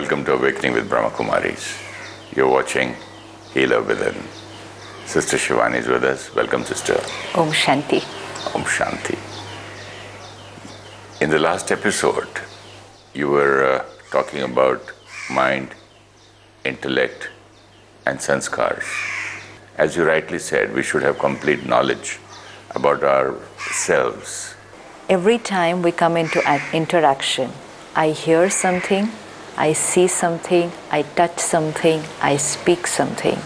Welcome to Awakening with Brahmakumaris. You're watching Healer Within. Sister Shivani is with us. Welcome, sister. Om Shanti. Om Shanti. In the last episode, you were talking about mind, intellect, and sanskars. As you rightly said, we should have complete knowledge about ourselves. Every time we come into interaction, I hear something, I see something, I touch something, I speak something.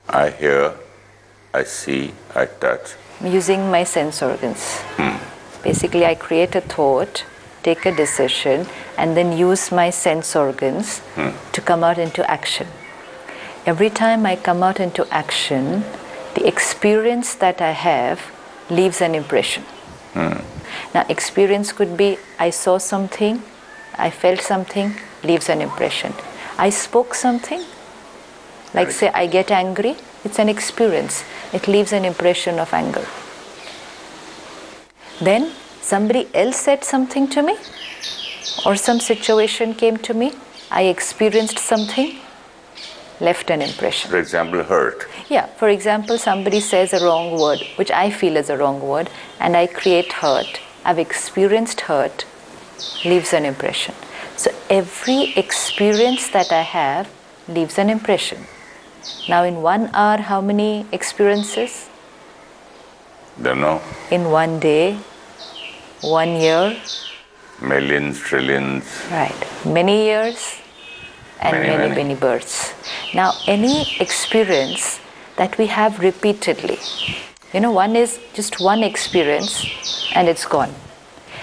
I hear, I see, I touch. Using my sense organs. Basically, I create a thought, take a decision, and then use my sense organs to come out into action. Every time I come out into action, the experience that I have leaves an impression. Now, experience could be I saw something, I felt something, leaves an impression. I spoke something, like say I get angry, it's an experience. It leaves an impression of anger. Then somebody else said something to me, or some situation came to me, I experienced something, left an impression. For example, hurt. Yeah, for example, somebody says a wrong word, which I feel is a wrong word, and I create hurt. I've experienced hurt, leaves an impression. So every experience that I have leaves an impression. Now in 1 hour, how many experiences? Don't know. In 1 day, 1 year. Millions, trillions. Right. Many years and many births. Now any experience that we have repeatedly, one is just one experience and it's gone.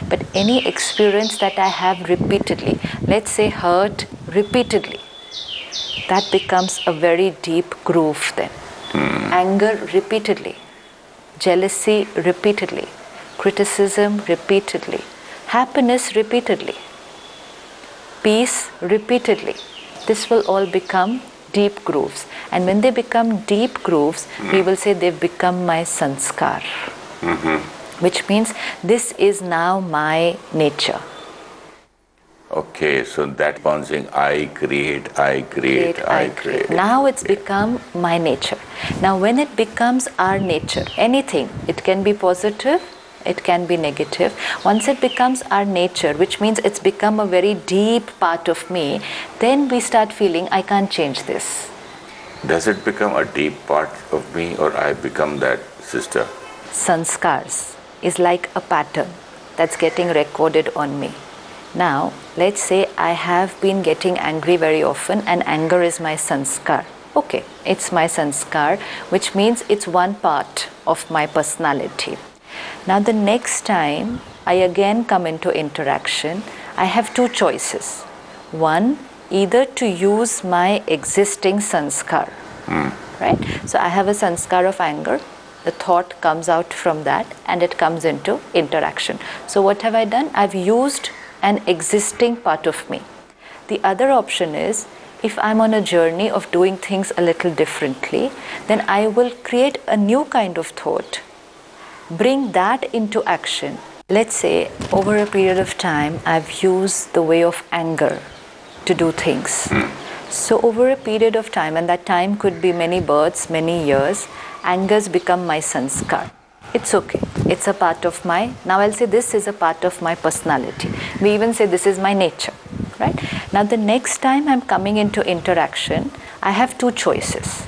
But any experience that I have repeatedly, let's say hurt repeatedly, that becomes a very deep groove then. Anger repeatedly, jealousy repeatedly, criticism repeatedly, happiness repeatedly, peace repeatedly. This will all become deep grooves. And when they become deep grooves, we will say they've become my sanskar. Which means this is now my nature. Okay, so that bouncing, I create. Now it's become my nature. Now when it becomes our nature, anything, it can be positive, it can be negative. Once it becomes our nature, which means it's become a very deep part of me, then we start feeling, I can't change this. Does it become a deep part of me, or I become that, sister? Sanskars is like a pattern that's getting recorded on me. Now, let's say I have been getting angry very often and anger is my sanskar. Okay, it's my sanskar, which means it's one part of my personality. Now, the next time I again come into interaction, I have two choices. One, either to use my existing sanskar, right? So I have a sanskar of anger. The thought comes out from that and it comes into interaction. So what have I done? I've used an existing part of me. The other option is, if I'm on a journey of doing things a little differently, then I will create a new kind of thought, bring that into action. Let's say over a period of time, I've used the way of anger to do things. So over a period of time, and that time could be many births, many years, anger's become my sanskar. It's okay. It's a part of my, now I'll say this is a part of my personality. We even say this is my nature, right? Now the next time I'm coming into interaction, I have two choices.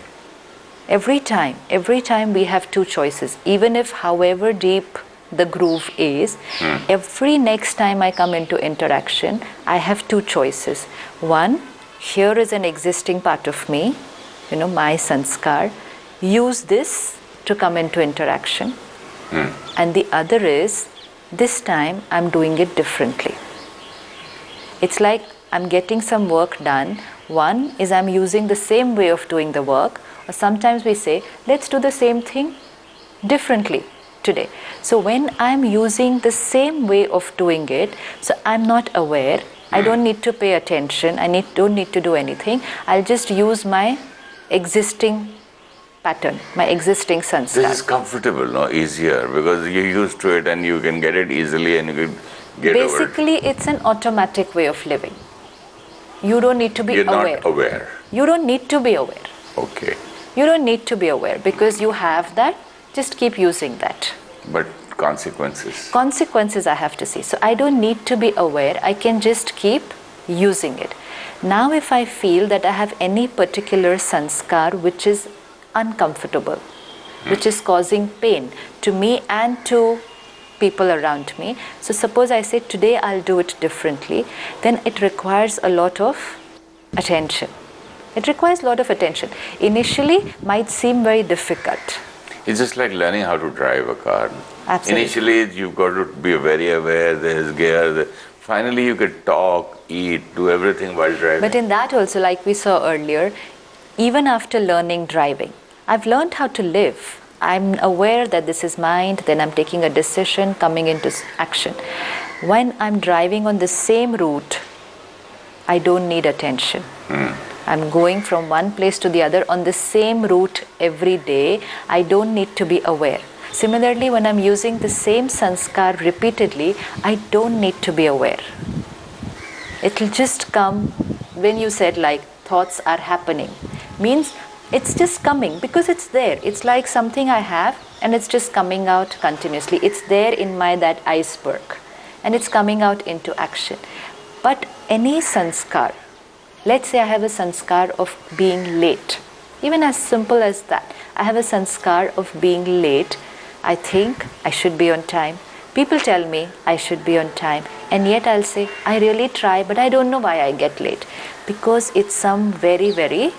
Every time we have two choices. Even if however deep the groove is, every next time I come into interaction, I have two choices. One, here is an existing part of me, my sanskar. Use this to come into interaction. And the other is, this time I'm doing it differently. It's like I'm getting some work done. One is I'm using the same way of doing the work, or sometimes we say, let's do the same thing differently today. So when I'm using the same way of doing it, so I'm not aware, I don't need to pay attention, don't need to do anything. I'll just use my existing pattern, my existing sanskar. This is comfortable, no? Easier, because you're used to it and you can get it easily and you can get over it. Basically, it's an automatic way of living. You don't need to be You're aware. not aware. You don't need to be aware. Okay. You don't need to be aware because you have that. Just keep using that. But consequences? Consequences I have to see. So I don't need to be aware. I can just keep using it. Now if I feel that I have any particular sanskar which is uncomfortable, which is causing pain to me and to people around me. So suppose I say today I'll do it differently, then it requires a lot of attention. It requires a lot of attention. Initially might seem very difficult. It's just like learning how to drive a car. Absolutely. Initially you've got to be very aware, there's gear, finally you can talk, eat, do everything while driving. But in that also, like we saw earlier, even after learning driving, I've learned how to live. I'm aware that this is mind, then I'm taking a decision, coming into action. When I'm driving on the same route, I don't need attention. I'm going from one place to the other on the same route every day. I don't need to be aware. Similarly, when I'm using the same sanskar repeatedly, I don't need to be aware. It'll just come when you said like thoughts are happening. Means it's just coming because it's there. It's like something I have and it's just coming out continuously. It's there in my that iceberg and it's coming out into action. But any sanskar, let's say I have a sanskar of being late, even as simple as that. I have a sanskar of being late. I think I should be on time. People tell me I should be on time, and yet I'll say, I really try, but I don't know why I get late. Because it's some very, very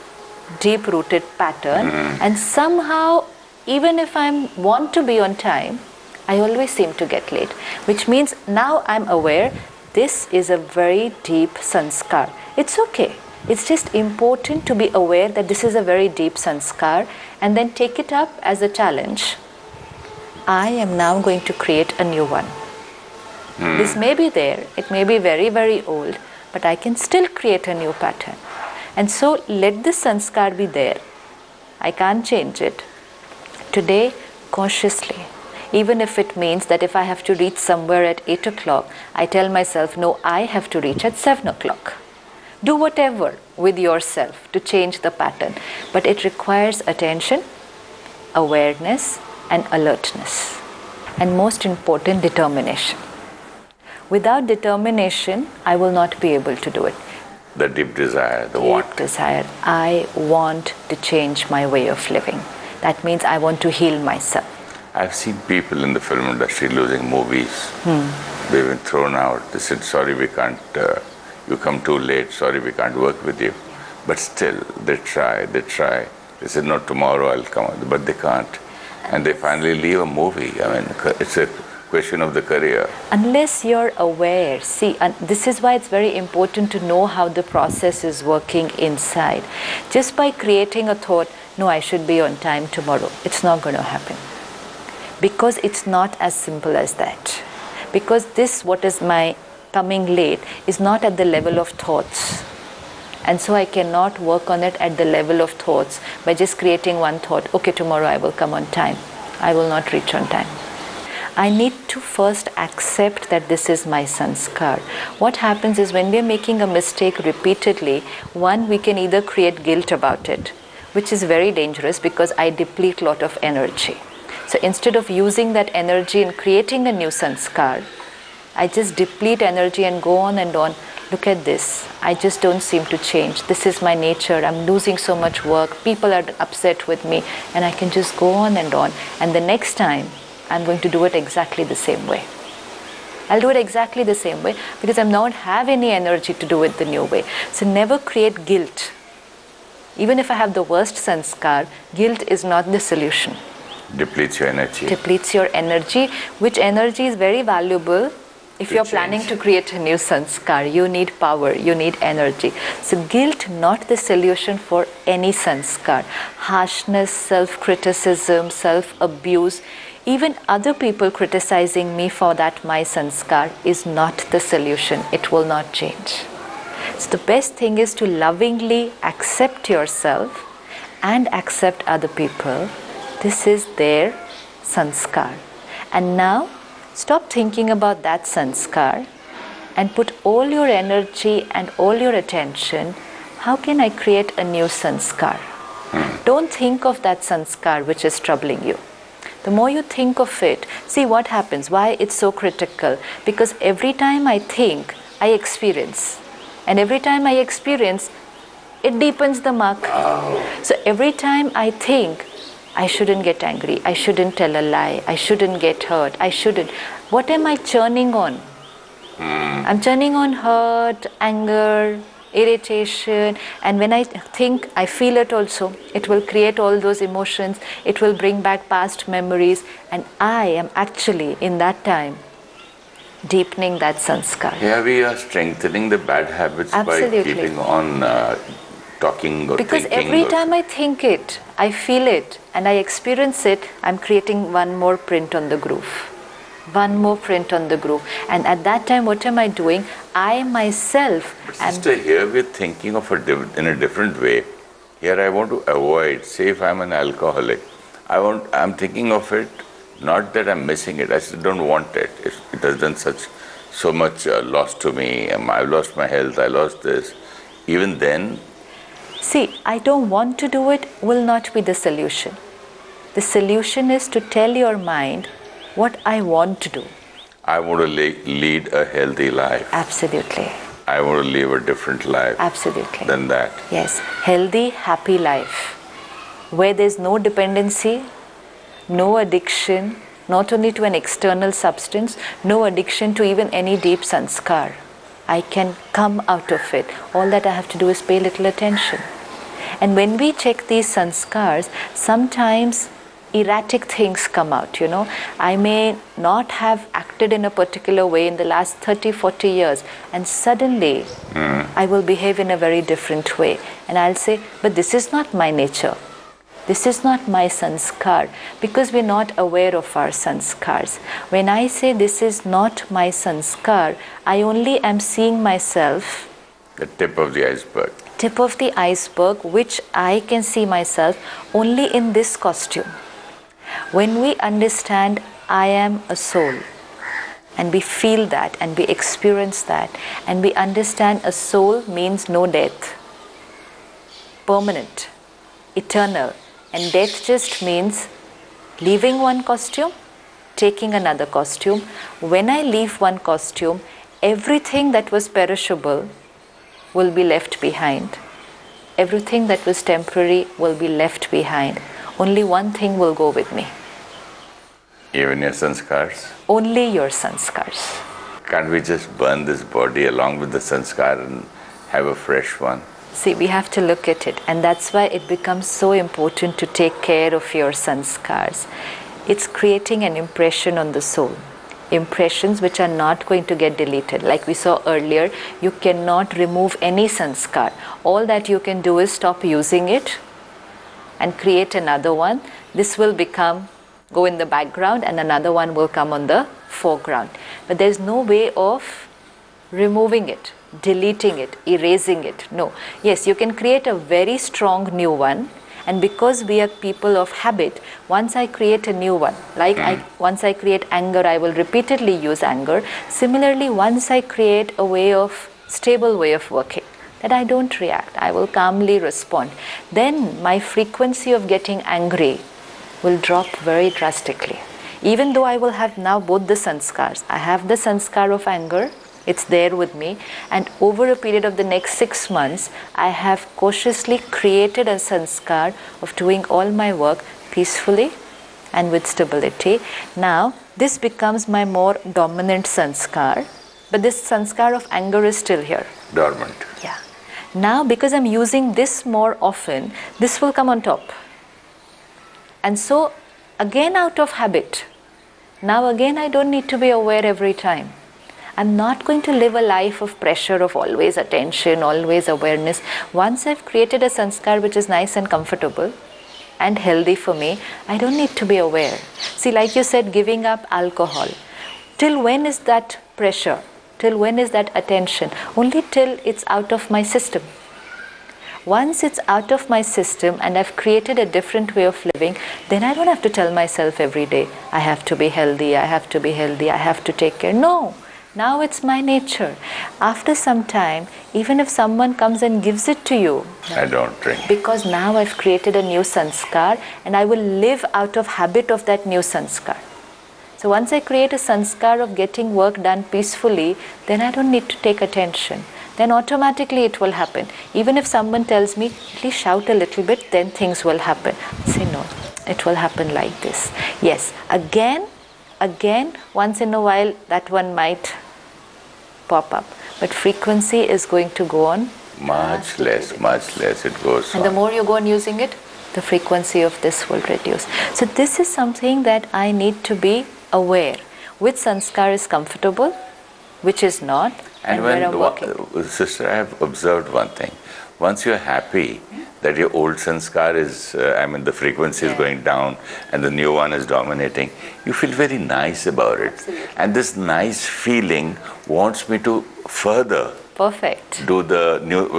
deep-rooted pattern, and somehow, even if I want to be on time, I always seem to get late. Which means now I'm aware this is a very deep sanskar. It's okay. It's just important to be aware that this is a very deep sanskar and then take it up as a challenge. I am now going to create a new one. This may be there, it may be very, very old, but I can still create a new pattern. And so let this sanskar be there. I can't change it. Today, consciously, even if it means that if I have to reach somewhere at 8 o'clock, I tell myself, no, I have to reach at 7 o'clock. Do whatever with yourself to change the pattern, but it requires attention, awareness, and alertness, and most important, determination. Without determination, I will not be able to do it. The deep desire, the want. Deep desire. I want to change my way of living. That means I want to heal myself. I've seen people in the film industry losing movies. They've been thrown out. They said, sorry, we can't, you come too late, sorry, we can't work with you. But still, they try. They said, no, tomorrow I'll come, but they can't. And they finally leave a movie. I mean, it's a question of the career. Unless you're aware, see, and this is why it's very important to know how the process is working inside. Just by creating a thought, no, I should be on time tomorrow, it's not going to happen. Because it's not as simple as that. Because this, what is my coming late, is not at the level of thoughts. And so I cannot work on it at the level of thoughts by just creating one thought, okay, tomorrow I will come on time. I will not reach on time. I need to first accept that this is my sanskar. What happens is when we are making a mistake repeatedly, one, we can either create guilt about it, which is very dangerous because I deplete a lot of energy. So instead of using that energy in creating a new sanskar, I just deplete energy and go on and on. Look at this. I just don't seem to change. This is my nature. I'm losing so much work. People are upset with me. And I can just go on and on. And the next time, I'm going to do it exactly the same way. I'll do it exactly the same way because I don't have any energy to do it the new way. So never create guilt. Even if I have the worst sanskar, guilt is not the solution. Depletes your energy. Depletes your energy, which energy is very valuable. If you're planning to create a new sanskar, you need power, you need energy. So guilt, not the solution for any sanskar. Harshness, self-criticism, self-abuse, even other people criticizing me for that my sanskar is not the solution. It will not change. So the best thing is to lovingly accept yourself and accept other people. This is their sanskar. And now, stop thinking about that sanskar and put all your energy and all your attention, how can I create a new sanskar? Don't think of that sanskar which is troubling you. The more you think of it, see what happens, why it's so critical. Because every time I think, I experience. And every time I experience, it deepens the mark. So every time I think, I shouldn't get angry, I shouldn't tell a lie, I shouldn't get hurt, I shouldn't. What am I churning on? I'm churning on hurt, anger, irritation, and when I think, I feel it also. It will create all those emotions, it will bring back past memories, and I am actually in that time deepening that sanskar. Yeah, we are strengthening the bad habits Absolutely. by keeping on talking or because thinking. Every time I think it, I feel it, and I experience it, I'm creating one more print on the groove. One more print on the groove. And at that time, what am I doing? I myself am... Sister, here we're thinking of in a different way. Here I want to avoid, say if I'm an alcoholic, I'm thinking of it, not that I'm missing it, I still don't want it. It has done so much loss to me. I've lost my health, I lost this. Even then... See, I don't want to do it will not be the solution. The solution is to tell your mind what I want to do. I want to lead a healthy life. Absolutely. I want to live a different life. Absolutely. Than that. Yes. Healthy, happy life. Where there's no dependency, no addiction, not only to an external substance, no addiction to even any deep sanskar. I can come out of it. All that I have to do is pay little attention. And when we check these sanskars, sometimes erratic things come out, I may not have acted in a particular way in the last 30, 40 years, and suddenly I will behave in a very different way. And I'll say, but this is not my nature. This is not my sanskar, because we're not aware of our sanskars. When I say this is not my sanskar, I only am seeing myself. The tip of the iceberg. Tip of the iceberg, which I can see myself only in this costume. When we understand I am a soul, and we feel that, and we experience that, and we understand a soul means no death, permanent, eternal, and death just means leaving one costume, taking another costume. When I leave one costume, everything that was perishable will be left behind. Everything that was temporary will be left behind. Only one thing will go with me. Even your sanskars? Only your sanskars. Can't we just burn this body along with the sanskar and have a fresh one? See, we have to look at it, and that's why it becomes so important to take care of your sanskars. It's creating an impression on the soul. Impressions which are not going to get deleted. Like we saw earlier, you cannot remove any sanskar. All that you can do is stop using it and create another one. This will go in the background, and another one will come on the foreground. But there's no way of removing it, deleting it, erasing it. No. Yes, you can create a very strong new one, and because we are people of habit, once I create a new one, once I create anger, I will repeatedly use anger. Similarly, once I create a stable way of working, that I don't react, I will calmly respond, then my frequency of getting angry will drop very drastically. Even though I will have now both the sanskars, I have the sanskar of anger, it's there with me, and over a period of the next 6 months, I have cautiously created a sanskar of doing all my work peacefully and with stability. Now, this becomes my more dominant sanskar, but this sanskar of anger is still here. Dormant. Yeah. Now, because I'm using this more often, this will come on top. And so, again out of habit, now again I don't need to be aware every time. I'm not going to live a life of pressure, of always attention, always awareness. Once I've created a sanskar which is nice and comfortable and healthy for me, I don't need to be aware. See, like you said, giving up alcohol. Till when is that pressure? Till when is that attention? Only till it's out of my system. Once it's out of my system and I've created a different way of living, then I don't have to tell myself every day, I have to be healthy, I have to be healthy, I have to take care. No, Now it's my nature. After some time, even if someone comes and gives it to you, I don't drink. because now I've created a new sanskar and I will live out of habit of that new sanskar. So once I create a sanskar of getting work done peacefully, then I don't need to take attention. Then automatically it will happen. Even if someone tells me, please shout a little bit, then things will happen. Say no, it will happen like this. Yes, again, once in a while that one might pop up. But frequency is going to go on Much less it goes and on. the more you go on using it, the frequency of this will reduce. So this is something that I need to be aware. Which sanskar is comfortable, which is not, and where I'm working. Sister, I have observed one thing. Once you're happy that your old sanskar is, the frequency is going down and the new one is dominating, you feel very nice about it. Absolutely. And this nice feeling wants me to further Perfect. do the new,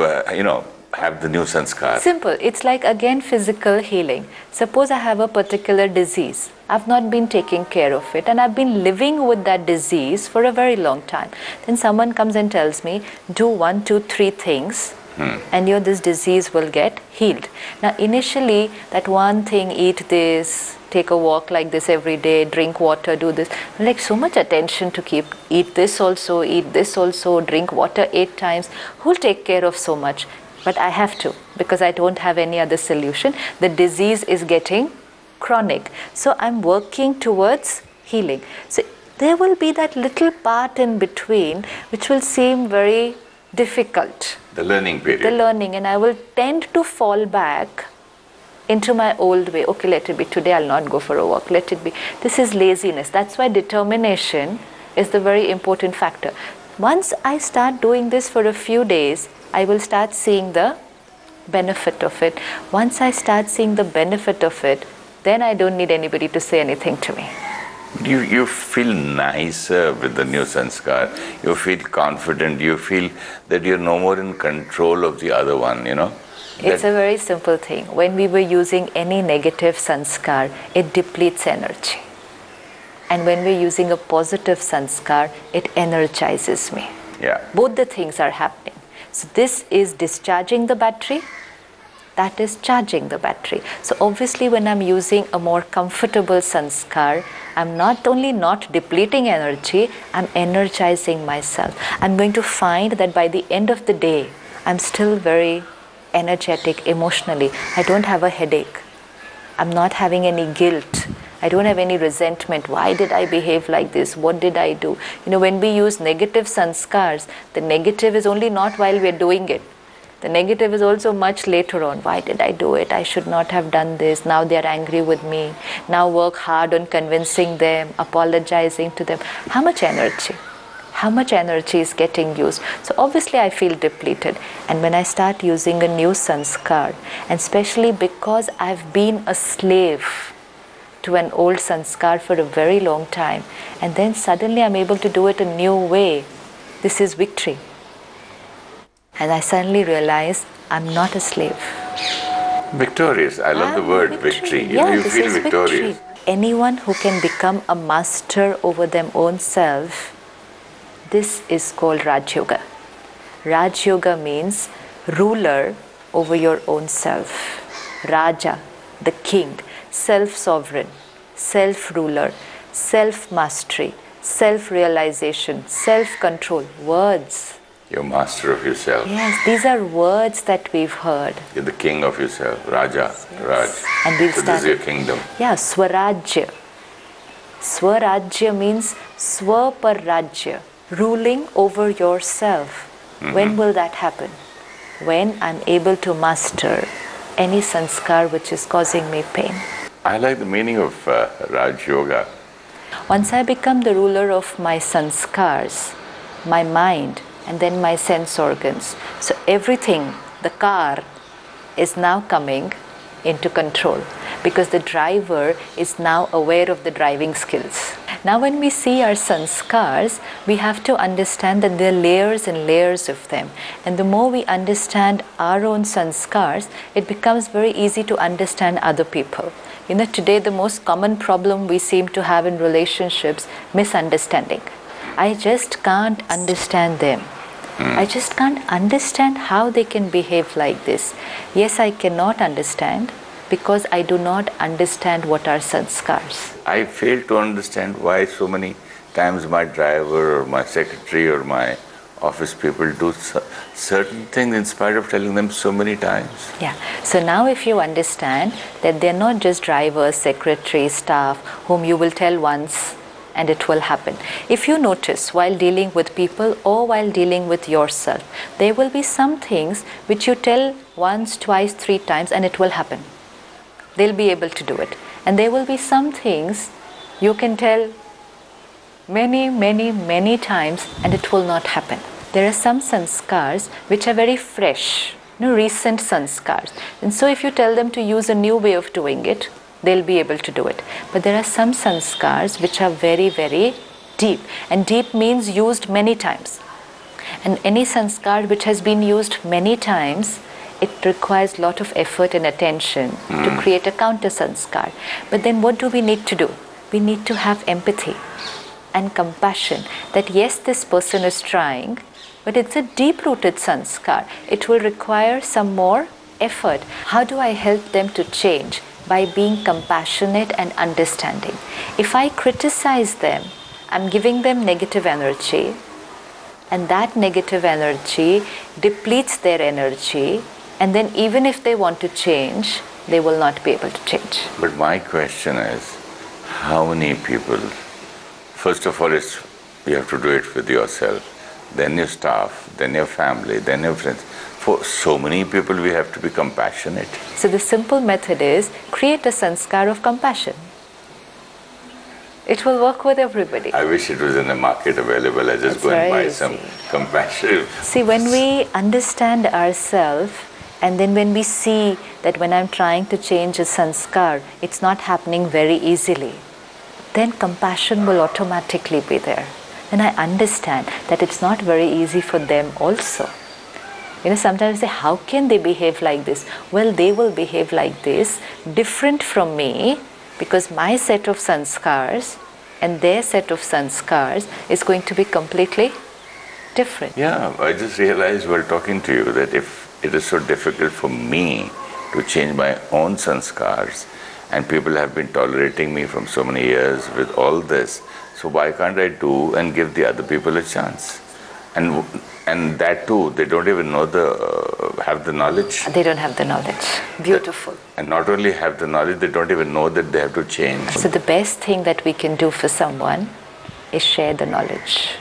have the new sanskar. Simple. It's like again physical healing. Suppose I have a particular disease. I've not been taking care of it and I've been living with that disease for a very long time. Then someone comes and tells me, do 1, 2, 3 things and this disease will get healed. Now initially that one thing, eat this, take a walk like this every day, drink water, do this. Like so much attention to keep. Eat this also, drink water 8 times. Who'll take care of so much? But I have to, because I don't have any other solution. The disease is getting chronic. So I'm working towards healing. So there will be that little part in between which will seem very difficult. The learning period. The learning, and I will tend to fall back into my old way. Okay, let it be. Today I'll not go for a walk. Let it be. This is laziness. That's why determination is the very important factor. Once I start doing this for a few days, I will start seeing the benefit of it. Once I start seeing the benefit of it, then I don't need anybody to say anything to me. You feel nicer with the new sanskar. You feel confident. You feel that you're no more in control of the other one, It's a very simple thing. When we were using any negative sanskar, it depletes energy. And when we're using a positive sanskar, it energizes me. Yeah. Both the things are happening. So this is discharging the battery, that is charging the battery. So obviously when I'm using a more comfortable sanskar, I'm not only not depleting energy, I'm energizing myself. I'm going to find that by the end of the day, I'm still very energetic emotionally. I don't have a headache. I'm not having any guilt. I don't have any resentment. Why did I behave like this? What did I do? When we use negative sanskars, the negative is only not while we're doing it. The negative is also much later on. Why did I do it? I should not have done this. Now they're angry with me. Now work hard on convincing them, apologizing to them. How much energy? How much energy is getting used? So obviously I feel depleted. And when I start using a new sanskar, and especially because I've been a slave to an old sanskar for a very long time, and then suddenly I'm able to do it a new way, this is victory. And I suddenly realize I'm not a slave. Victorious. I love the word victory. Yeah, You this feel is victorious. victory. Anyone who can become a master over their own self, this is called Rajayoga. Rajayoga means ruler over your own self. Raja, the king, self-sovereign, self-ruler, self-mastery, self-realization, self-control, words. You're master of yourself. Yes, these are words that we've heard. You're the king of yourself. Raja, Raj. And we'll So this is your kingdom. Yeah, Swarajya. Swarajya means Swaparajya, ruling over yourself. When will that happen? When I'm able to master any sanskar which is causing me pain. I like the meaning of Raj Yoga. Once I become the ruler of my sanskars, my mind, and then my sense organs. So everything, the car, is now coming into control because the driver is now aware of the driving skills. Now when we see our sanskars, we have to understand that there are layers and layers of them. And the more we understand our own sanskars, it becomes very easy to understand other people. Today the most common problem we seem to have in relationships, misunderstanding. I just can't understand them. I just can't understand how they can behave like this. Yes, I cannot understand because I do not understand what are sanskars. I fail to understand why so many times my driver or my secretary or my office people do certain things in spite of telling them so many times. Yeah. So now if you understand that they're not just drivers, secretaries, staff whom you will tell once and it will happen. If you notice while dealing with people or while dealing with yourself, there will be some things which you tell once, twice, 3 times and it will happen. They'll be able to do it. And there will be some things you can tell many times and it will not happen. There are some sanskars which are very fresh, recent sanskars. And so if you tell them to use a new way of doing it, they'll be able to do it. But there are some sanskars which are very deep. And deep means used many times. And any sanskar which has been used many times, it requires a lot of effort and attention to create a counter sanskar. But then what do we need to do? We need to have empathy and compassion that yes, this person is trying, but it's a deep-rooted sanskar. It will require some more effort. How do I help them to change? By being compassionate and understanding. If I criticize them, I'm giving them negative energy, and that negative energy depletes their energy, and then even if they want to change, they will not be able to change. But my question is, how many people, first of all, you have to do it with yourself, then your staff, then your family, then your friends. For so many people, we have to be compassionate. So the simple method is create a sanskar of compassion. It will work with everybody. I wish it was in the market available. I just go and buy some compassion. See, when we understand ourselves, and then when we see that when I'm trying to change a sanskar, it's not happening very easily, then compassion will automatically be there. And I understand that it's not very easy for them also. Sometimes I say, how can they behave like this? Well, they will behave like this, different from me, because my set of sanskars and their set of sanskars is going to be completely different. Yeah, I just realized while talking to you that if it is so difficult for me to change my own sanskars, and people have been tolerating me from so many years with all this, so why can't I do and give the other people a chance? And that too, they don't even know have the knowledge. They don't have the knowledge. Beautiful. And not only have the knowledge, they don't even know that they have to change. So the best thing that we can do for someone is share the knowledge.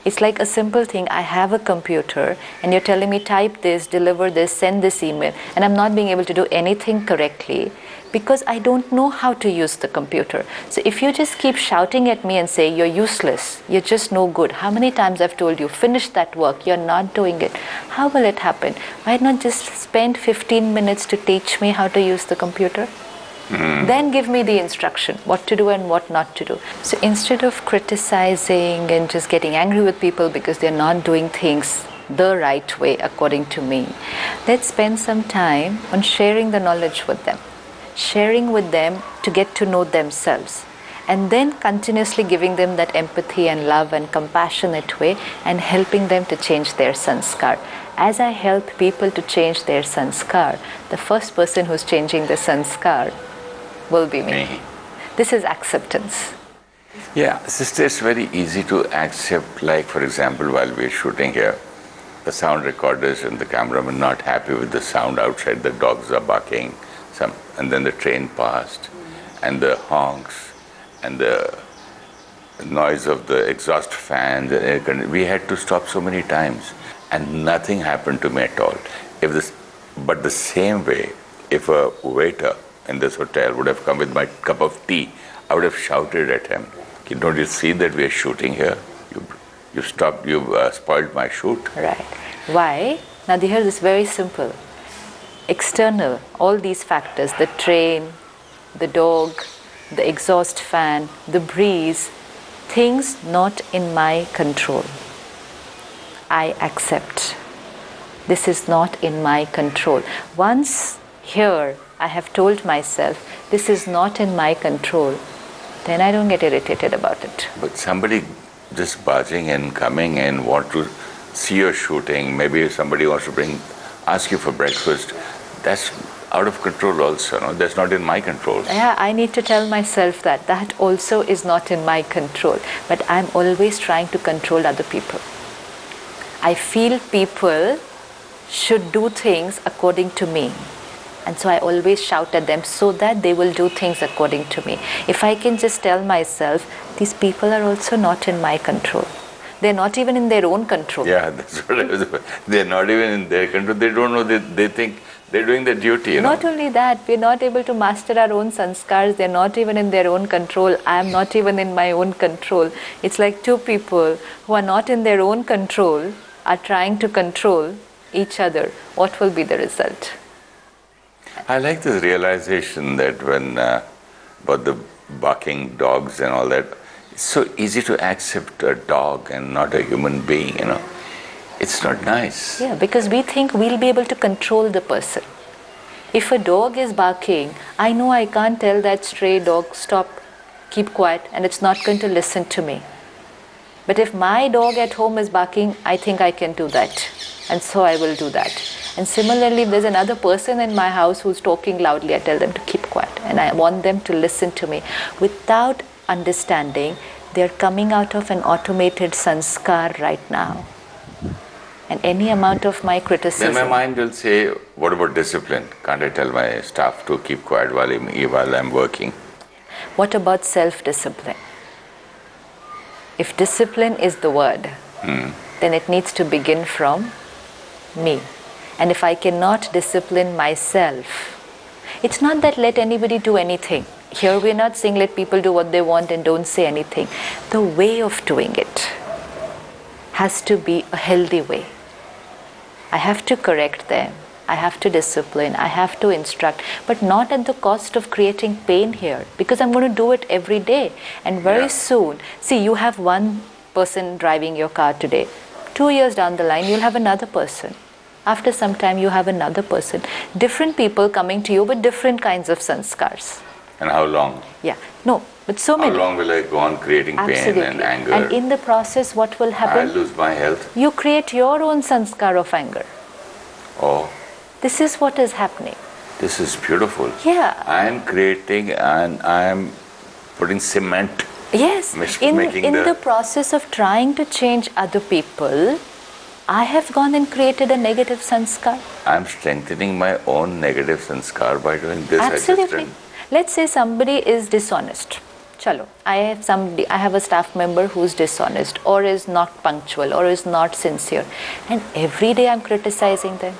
It's like a simple thing. I have a computer and you're telling me type this, deliver this, send this email, and I'm not being able to do anything correctly because I don't know how to use the computer. So if you just keep shouting at me and say you're useless, you're just no good. How many times I've told you, finish that work, you're not doing it. How will it happen? Why not just spend 15 minutes to teach me how to use the computer? Then give me the instruction, what to do and what not to do. So instead of criticizing and just getting angry with people because they're not doing things the right way according to me, let's spend some time on sharing the knowledge with them. Sharing with them to get to know themselves. And then continuously giving them that empathy and love and compassionate way and helping them to change their sanskar. As I help people to change their sanskar, the first person who's changing the sanskar will be me. This is acceptance. Yeah, sister, it's very easy to accept, like for example, while we're shooting here, the sound recorders and the cameraman not happy with the sound outside, the dogs are barking, and then the train passed, and the honks, and the noise of the exhaust fans, we had to stop so many times, and nothing happened to me at all. But the same way, if a waiter in this hotel would have come with my cup of tea, I would have shouted at him, don't you see that we are shooting here? You stopped, you've spoiled my shoot. Right. Why? Now here this is very simple. External, all these factors, the train, the dog, the exhaust fan, the breeze, things not in my control. I accept. This is not in my control. Once here I have told myself, this is not in my control, then I don't get irritated about it. But somebody just barging in, coming in, want to see your shooting, maybe somebody wants to ask you for breakfast, that's out of control also, no? That's not in my control. Yeah, I need to tell myself that also is not in my control. But I'm always trying to control other people. I feel people should do things according to me. And so I always shout at them so that they will do things according to me. If I can just tell myself, these people are also not in my control. They're not even in their own control. Yeah, that's what I was. They're not even in their control. They don't know. They think they're doing their duty. You know? Not only that, we're not able to master our own sanskars. They're not even in their own control. I am not even in my own control. It's like two people who are not in their own control are trying to control each other. What will be the result? I like this realization that when about the barking dogs and all that, it's so easy to accept a dog and not a human being, you know. It's not nice. Yeah, because we think we'll be able to control the person. If a dog is barking, I know I can't tell that stray dog, stop, keep quiet, and it's not going to listen to me. But if my dog at home is barking, I think I can do that. And so I will do that. And similarly, if there's another person in my house who's talking loudly, I tell them to keep quiet. And I want them to listen to me. Without understanding, they're coming out of an automated sanskar right now. And any amount of my criticism... Then my mind will say, what about discipline? Can't I tell my staff to keep quiet while I'm working? What about self-discipline? If discipline is the word, then it needs to begin from me. And if I cannot discipline myself, it's not that let anybody do anything. Here we're not saying let people do what they want and don't say anything. The way of doing it has to be a healthy way. I have to correct them. I have to discipline. I have to instruct. But not at the cost of creating pain here. Because I'm going to do it every day. And very soon, see, you have one person driving your car today. 2 years down the line, you'll have another person. After some time, you have another person. Different people coming to you with different kinds of sanskars. And how long? Yeah. No, but so many. How long will I go on creating pain and anger? And in the process, what will happen? I'll lose my health. You create your own sanskar of anger. Oh. This is what is happening. This is beautiful. Yeah. I am creating and I am putting cement. Yes. In the process of trying to change other people, I have gone and created a negative sanskar. I am strengthening my own negative sanskar by doing this. Absolutely. Let's say somebody is dishonest. Chalo, I have a staff member who's dishonest or is not punctual or is not sincere. And every day I'm criticizing them.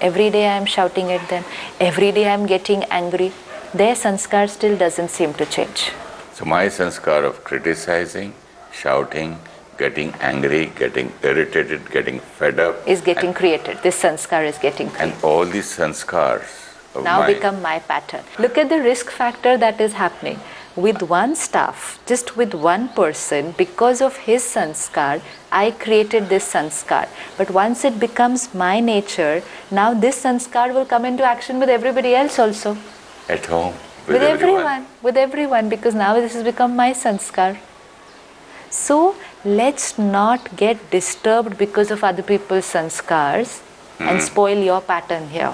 Every day I'm shouting at them. Every day I'm getting angry. Their sanskar still doesn't seem to change. So my sanskar of criticizing, shouting, getting angry, getting irritated, getting fed up is getting created. This sanskar is getting created. And all these sanskars of now become my pattern. Look at the risk factor that is happening. With one staff, just with one person, because of his sanskar, I created this sanskar. But once it becomes my nature, now this sanskar will come into action with everybody else also. At home. With everyone, because now this has become my sanskar. So let's not get disturbed because of other people's sanskars and spoil your pattern here.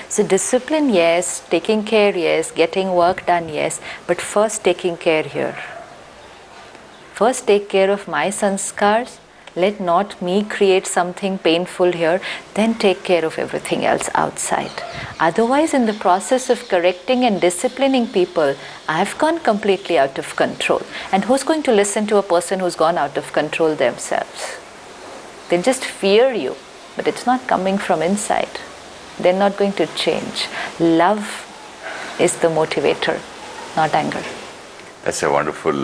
So discipline, yes, taking care, yes, getting work done, yes, but first taking care here. First take care of my sanskars. Let not me create something painful here, then take care of everything else outside. Otherwise, in the process of correcting and disciplining people, I've gone completely out of control. And who's going to listen to a person who's gone out of control themselves? They just fear you, but it's not coming from inside. They're not going to change. Love is the motivator, not anger. That's a wonderful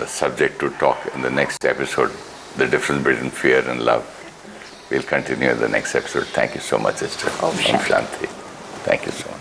subject to talk in the next episode, the difference between fear and love. We'll continue in the next episode. Thank you so much, Esther. Om Shanti. Thank you so much.